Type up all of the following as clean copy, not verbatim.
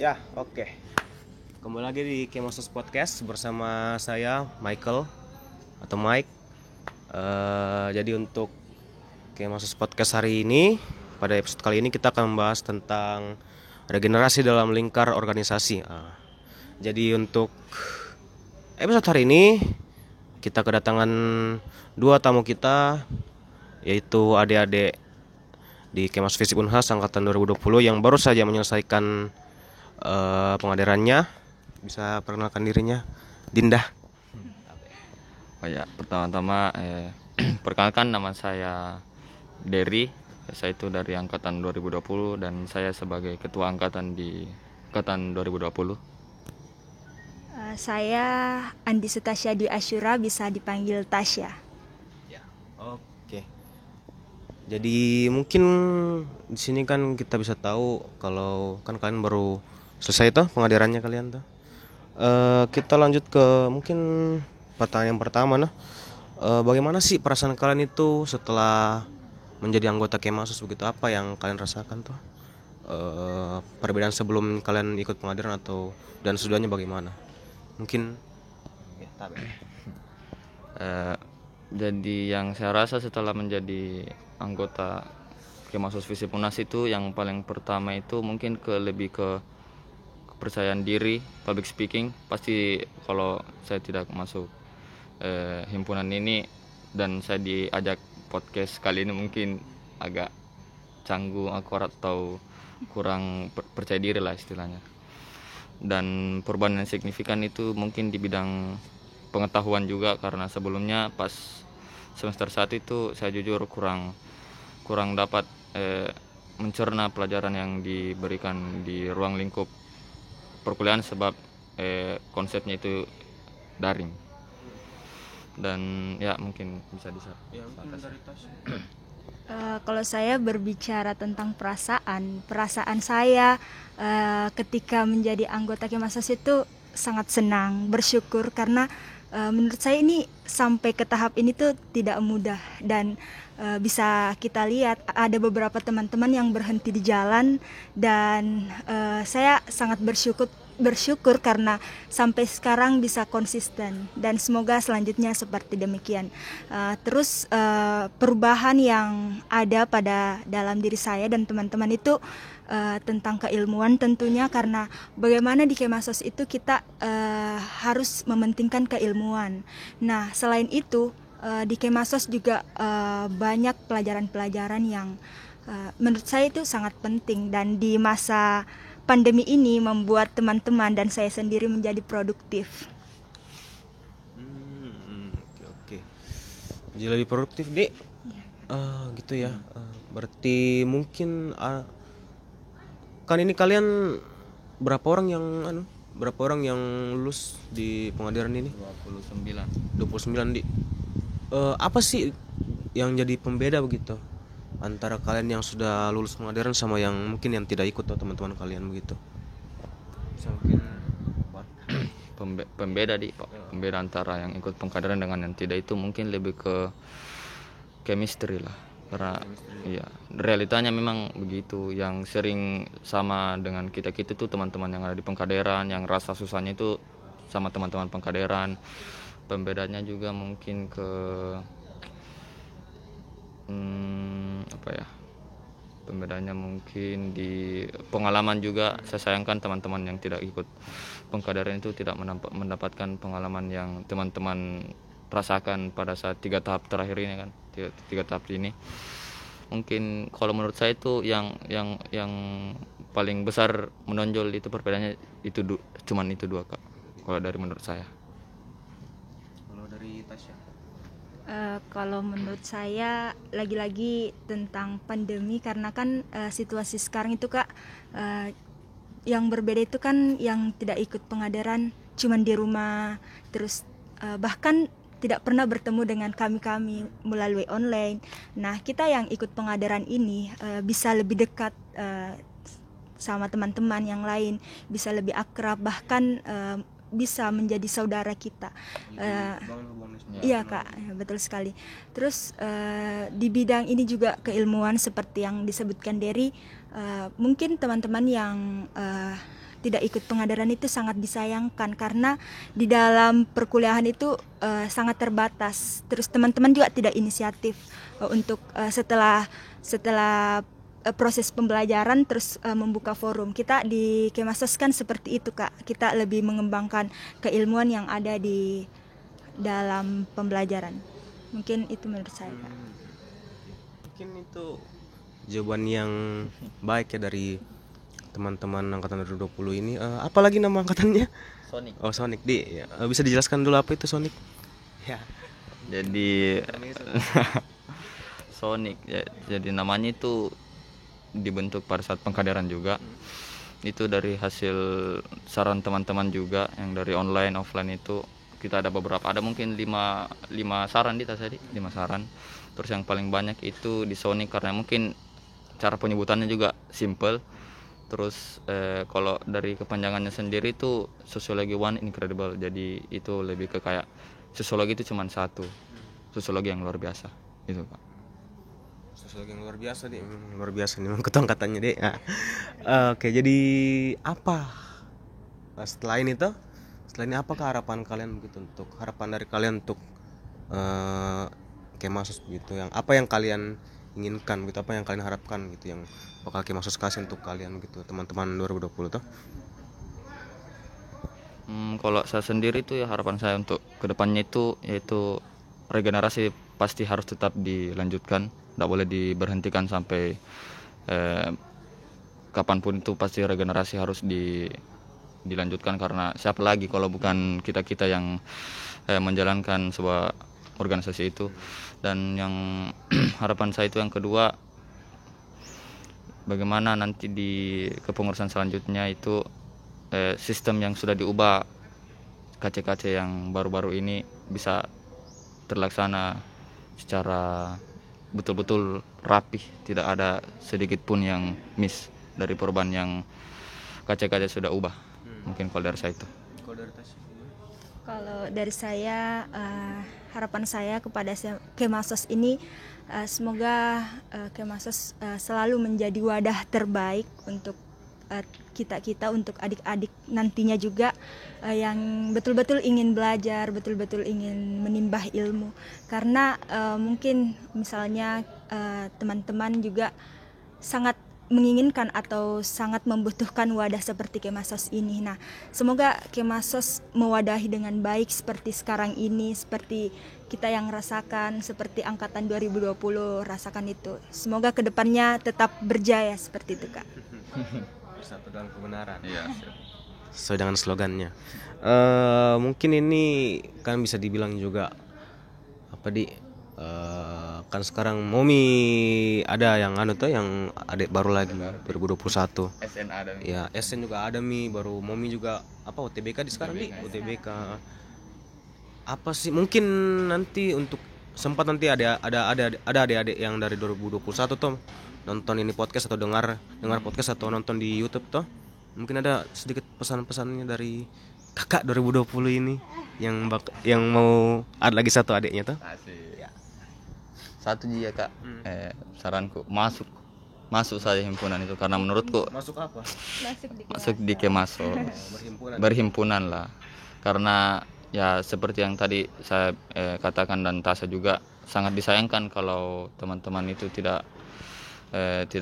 Ya, oke. Kembali lagi di Kemasos Podcast bersama saya Michael atau Mike. Jadi untuk Kemasos Podcast hari ini, pada episode kali ini kita akan membahas tentang regenerasi dalam lingkar organisasi. Jadi untuk episode hari ini kita kedatangan dua tamu kita, yaitu adik-adik di Kemas Fisip Unhas angkatan 2020 yang baru saja menyelesaikan pengadarannya. Bisa perkenalkan dirinya, Dinda. Oh ya, pertama-tama perkenalkan, nama saya Derry. Saya itu dari angkatan 2020 dan saya sebagai ketua angkatan di angkatan 2020. Saya Andi Sutasya Dwi Asyura, bisa dipanggil Tasya. Ya, oke. Jadi mungkin di sini kan kita bisa tahu kalau kan kalian baru selesai tuh pengadarannya kalian tuh. Kita lanjut ke mungkin pertanyaan yang pertama nah. Bagaimana sih perasaan kalian itu setelah menjadi anggota Kemasos begitu? Apa yang kalian rasakan tuh? Perbedaan sebelum kalian ikut pengadaran atau dan sesudahnya bagaimana? Mungkin Jadi yang saya rasa setelah menjadi anggota Kemasos Visip Unas itu yang paling pertama itu mungkin lebih ke kepercayaan diri, public speaking. Pasti kalau saya tidak masuk himpunan ini dan saya diajak podcast kali ini mungkin agak canggung aku atau kurang percaya diri lah istilahnya. Dan perubahan yang signifikan itu mungkin di bidang pengetahuan juga, karena sebelumnya pas semester 1 itu saya jujur kurang dapat mencerna pelajaran yang diberikan di ruang lingkup perkuliahan sebab konsepnya itu daring. Dan ya mungkin bisa Kalau saya berbicara tentang perasaan saya ketika menjadi anggota Kemasos itu sangat senang, bersyukur karena menurut saya ini sampai ke tahap ini tuh tidak mudah dan bisa kita lihat ada beberapa teman-teman yang berhenti di jalan dan saya sangat bersyukur karena sampai sekarang bisa konsisten dan semoga selanjutnya seperti demikian. Terus perubahan yang ada pada dalam diri saya dan teman-teman itu tentang keilmuan tentunya, karena bagaimana di Kemasos itu kita harus mementingkan keilmuan. Nah, selain itu di Kemasos juga banyak pelajaran-pelajaran yang menurut saya itu sangat penting, dan di masa pandemi ini membuat teman-teman dan saya sendiri menjadi produktif. Oke. Jadi lebih produktif, Dek. Gitu ya. Berarti mungkin kan ini kalian berapa orang yang lulus di pengadaran ini? 29, Dik. Apa sih yang jadi pembeda begitu antara kalian yang sudah lulus pengadaran sama yang mungkin yang tidak ikut, atau teman-teman kalian begitu? mungkin pembeda pembeda antara yang ikut pengkaderan dengan yang tidak itu mungkin lebih ke chemistry lah, karena iya realitanya memang begitu. Yang sering sama dengan kita tuh teman-teman yang ada di pengkaderan, yang rasa susahnya itu sama teman-teman pengkaderan. Pembedanya juga mungkin ke pembedanya mungkin di pengalaman juga. Saya sayangkan teman-teman yang tidak ikut pengkaderan itu tidak mendapatkan pengalaman yang teman-teman rasakan pada saat 3 tahap terakhir ini kan, 3 tahap ini. Mungkin kalau menurut saya itu yang paling besar menonjol itu perbedaannya itu cuman itu dua, Kak, kalau dari menurut saya. Kalau dari Tasya? Kalau menurut saya lagi-lagi tentang pandemi, karena kan situasi sekarang itu, Kak, yang berbeda itu kan yang tidak ikut pengadaran cuman di rumah, terus bahkan tidak pernah bertemu dengan kami melalui online. Nah, kita yang ikut pengadaran ini bisa lebih dekat sama teman-teman yang lain, bisa lebih akrab, bahkan bisa menjadi saudara kita. Iya, Kak, betul sekali. Terus di bidang ini juga keilmuan seperti yang disebutkan Derry, mungkin teman-teman yang tidak ikut pengadaran itu sangat disayangkan, karena di dalam perkuliahan itu sangat terbatas. Terus teman-teman juga tidak inisiatif untuk setelah proses pembelajaran terus membuka forum. Kita di Kemasos kan seperti itu, Kak. Kita lebih mengembangkan keilmuan yang ada di dalam pembelajaran. Mungkin itu menurut saya, Kak. Mungkin itu jawaban yang baik ya dari teman-teman angkatan 2020 ini. Apalagi nama angkatannya? Sonic. Oh, Sonic. Bisa dijelaskan dulu apa itu Sonic? Ya. Jadi Sonic ya, jadi namanya itu dibentuk pada saat pengkaderan juga. Itu dari hasil saran teman-teman juga yang dari online offline itu. Kita ada beberapa, ada mungkin 5 saran di tadi, 5 saran. Terus yang paling banyak itu di Sonic karena mungkin cara penyebutannya juga simple. Terus kalau dari kepanjangannya sendiri itu Sociology One Incredible. Jadi itu lebih ke kayak sosiologi itu cuma satu, sosiologi yang luar biasa itu, Pak. Sosiologi yang luar biasa deh, luar biasa nih angkatannya deh. Oke, jadi apa setelah ini apakah harapan kalian begitu, untuk harapan dari kalian untuk Kemasos begitu, yang apa yang kalian inginkan gitu, apa yang kalian harapkan gitu, yang bakal Kemasos kasih untuk kalian gitu, teman-teman 2020 tuh? Kalau saya sendiri itu ya harapan saya untuk kedepannya itu yaitu regenerasi pasti harus tetap dilanjutkan, tidak boleh diberhentikan sampai kapanpun. Itu pasti regenerasi harus dilanjutkan, karena siapa lagi kalau bukan kita yang menjalankan sebuah organisasi itu. Dan yang harapan saya itu yang kedua, bagaimana nanti di kepengurusan selanjutnya itu sistem yang sudah diubah KC-KC yang baru-baru ini bisa terlaksana secara betul-betul rapih, tidak ada sedikit pun yang miss dari perubahan yang KC-KC sudah ubah. Mungkin kalau dari saya itu. Kalau dari saya, harapan saya kepada Kemasos ini, semoga Kemasos selalu menjadi wadah terbaik untuk kita untuk adik-adik nantinya juga, yang betul-betul ingin belajar, betul-betul ingin menimba ilmu. Karena mungkin misalnya teman-teman juga sangat menginginkan atau sangat membutuhkan wadah seperti Kemasos ini. Nah, semoga Kemasos mewadahi dengan baik seperti sekarang ini, seperti kita yang rasakan, seperti angkatan 2020 rasakan itu. Semoga kedepannya tetap berjaya seperti itu, Kak. Bersatu dalam kebenaran. Iya. Sesuai dengan slogannya. Mungkin ini kan bisa dibilang juga kan sekarang Momi ada yang yang adik baru lagi 2021. SN ada. Ya, SN juga ada baru Momi juga UTBK di sekarang di UTBK. Apa sih mungkin nanti untuk sempat nanti ada adik-adik yang dari 2021 tuh nonton ini podcast atau dengar podcast atau nonton di YouTube tuh. Mungkin ada sedikit pesan-pesannya dari kakak 2020 ini yang mau ada lagi satu adiknya tuh. Ya. Satu dia, Kak. Saranku masuk saja himpunan itu, karena menurutku Masuk apa? masuk di Kemasos. Berhimpunan lah. Karena ya seperti yang tadi saya katakan dan Tasa juga, sangat disayangkan kalau teman-teman itu tidak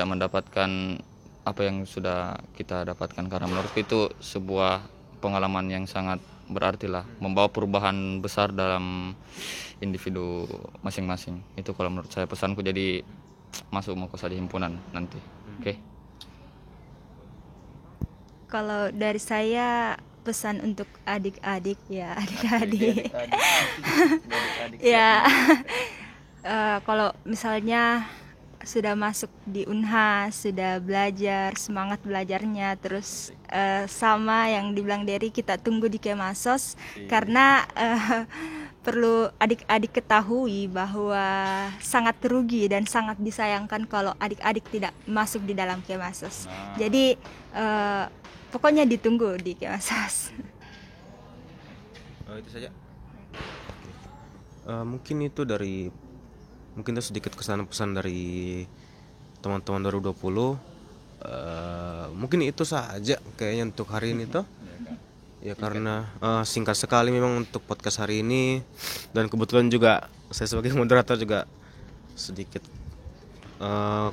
mendapatkan apa yang sudah kita dapatkan, karena menurutku itu sebuah pengalaman yang sangat berarti lah, membawa perubahan besar dalam individu masing-masing. Itu kalau menurut saya pesanku, jadi masuk mau saja himpunan nanti. Oke. Kalau dari saya, pesan untuk adik-adik ya, adik-adik. Ya, kalau misalnya sudah masuk di Unhas, sudah belajar, semangat belajarnya, terus sama yang dibilang Dery, kita tunggu di Kemasos. Karena perlu adik-adik ketahui bahwa sangat rugi dan sangat disayangkan kalau adik-adik tidak masuk di dalam Kemasos. Jadi pokoknya ditunggu di Kemasos. Itu saja. Mungkin itu sedikit kesan-pesan dari teman-teman 2020. Mungkin itu saja kayaknya untuk hari ini tuh. Ya karena singkat sekali memang untuk podcast hari ini, dan kebetulan juga saya sebagai moderator juga sedikit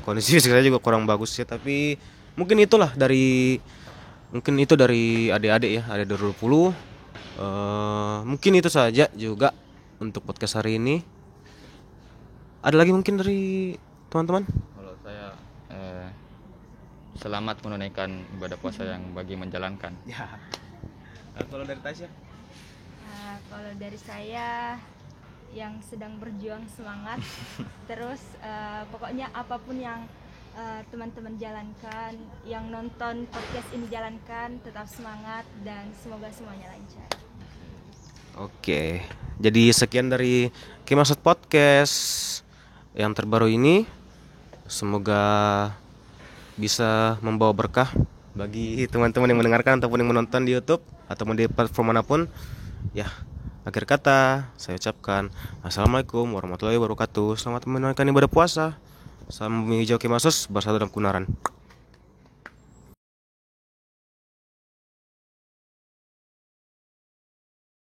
kondisi fisik saya juga kurang bagus ya, tapi mungkin itu dari adik-adik ya, adik 20. Mungkin itu saja juga untuk podcast hari ini. Ada lagi mungkin dari teman-teman? Kalau saya selamat menunaikan ibadah puasa yang bagi menjalankan. Ya. Kalau dari Tasya? Kalau dari saya yang sedang berjuang semangat, terus pokoknya apapun yang teman-teman jalankan, yang nonton podcast ini jalankan, tetap semangat dan semoga semuanya lancar. Oke, jadi sekian dari Kemasut Podcast yang terbaru ini. Semoga bisa membawa berkah bagi teman-teman yang mendengarkan ataupun yang menonton di YouTube ataupun di platform manapun. Ya, akhir kata saya ucapkan Assalamualaikum warahmatullahi wabarakatuh. Selamat menunaikan ibadah puasa. Salam menghijau Kemasus bersatu dalam kebenaran.